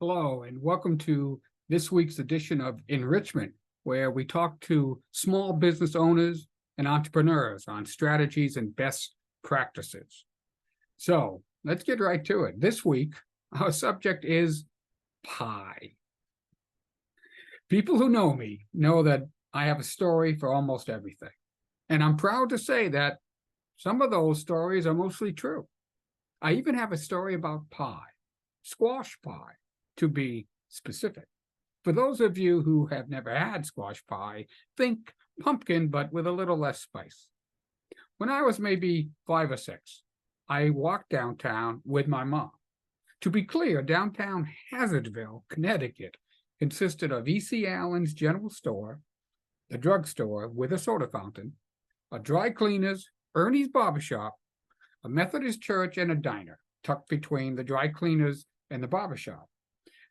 Hello, and welcome to this week's edition of Enrichment, where we talk to small business owners and entrepreneurs on strategies and best practices. So let's get right to it. This week, our subject is pie. People who know me know that I have a story for almost everything. And I'm proud to say that some of those stories are mostly true. I even have a story about pie, squash pie, to be specific. For those of you who have never had squash pie, think pumpkin, but with a little less spice. When I was maybe 5 or 6, I walked downtown with my mom. To be clear, downtown Hazardville, Connecticut, consisted of E.C. Allen's General Store, the drugstore with a soda fountain, a dry cleaner's, Ernie's Barbershop, a Methodist church, and a diner tucked between the dry cleaners and the barbershop.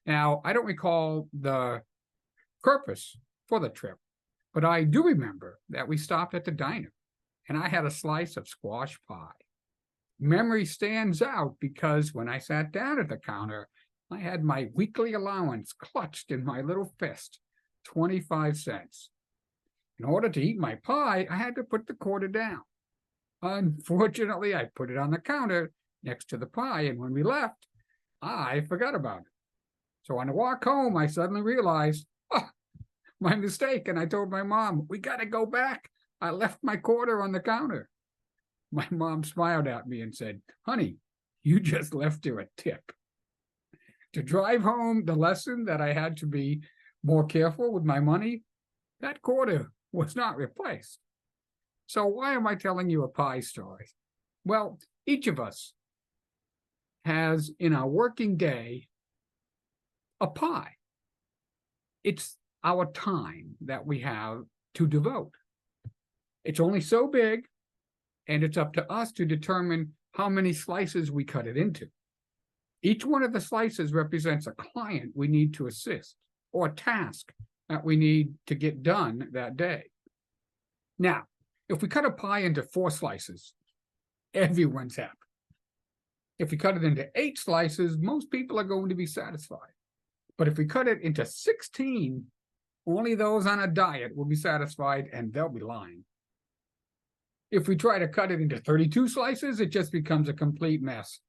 Now, I don't recall the purpose for the trip, but I do remember that we stopped at the diner and I had a slice of squash pie. Memory stands out because when I sat down at the counter, I had my weekly allowance clutched in my little fist, 25 cents. In order to eat my pie, I had to put the quarter down. Unfortunately, I put it on the counter next to the pie, and when we left, I forgot about it. So on the walk home, I suddenly realized, my mistake. And I told my mom, we got to go back. I left my quarter on the counter. My mom smiled at me and said, honey, you just left her a tip. To drive home the lesson that I had to be more careful with my money, that quarter was not replaced. So why am I telling you a pie story? Well, each of us has in our working day a pie. It's our time that we have to devote. It's only so big, and it's up to us to determine how many slices we cut it into. Each one of the slices represents a client we need to assist or a task that we need to get done that day. Now, if we cut a pie into 4 slices, everyone's happy. If we cut it into 8 slices, most people are going to be satisfied. But if we cut it into 16, only those on a diet will be satisfied, and they'll be lying. If we try to cut it into 32 slices, it just becomes a complete mess,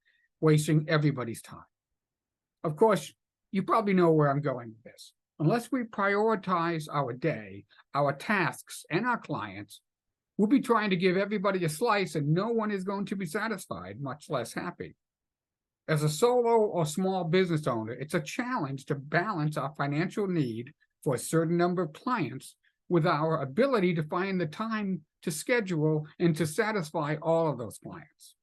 wasting everybody's time. Of course, you probably know where I'm going with this. Unless we prioritize our day, our tasks, and our clients, we'll be trying to give everybody a slice, and no one is going to be satisfied, much less happy. As a solo or small business owner, it's a challenge to balance our financial need for a certain number of clients with our ability to find the time to schedule and to satisfy all of those clients.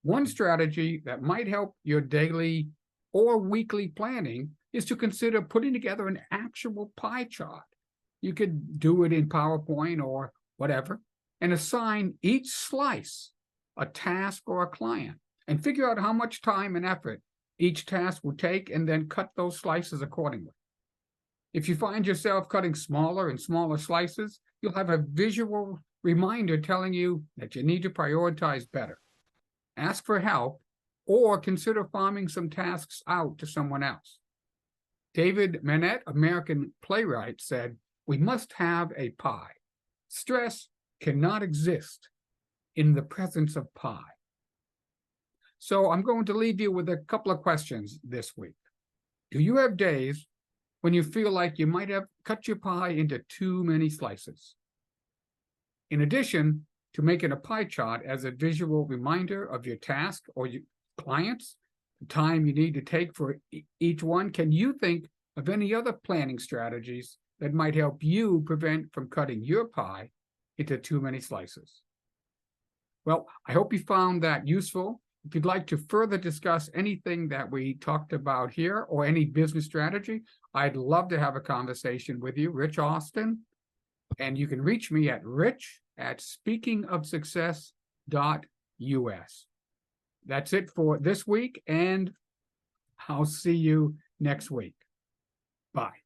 One strategy that might help your daily or weekly planning is to consider putting together an actual pie chart. You could do it in PowerPoint or whatever, and assign each slice a task or a client, and figure out how much time and effort each task will take, and then cut those slices accordingly. If you find yourself cutting smaller and smaller slices, you'll have a visual reminder telling you that you need to prioritize better. Ask for help, or consider farming some tasks out to someone else. David Manet, American playwright, said, we must have a pie. Stress cannot exist in the presence of pie. So I'm going to leave you with a couple of questions this week. Do you have days when you feel like you might have cut your pie into too many slices? In addition to making a pie chart as a visual reminder of your task or your clients, the time you need to take for each one, can you think of any other planning strategies that might help you prevent from cutting your pie into too many slices? Well, I hope you found that useful. If you'd like to further discuss anything that we talked about here or any business strategy, I'd love to have a conversation with you, Rich Austin. And you can reach me at rich@speakingofsuccess.us. That's it for this week, and I'll see you next week. Bye.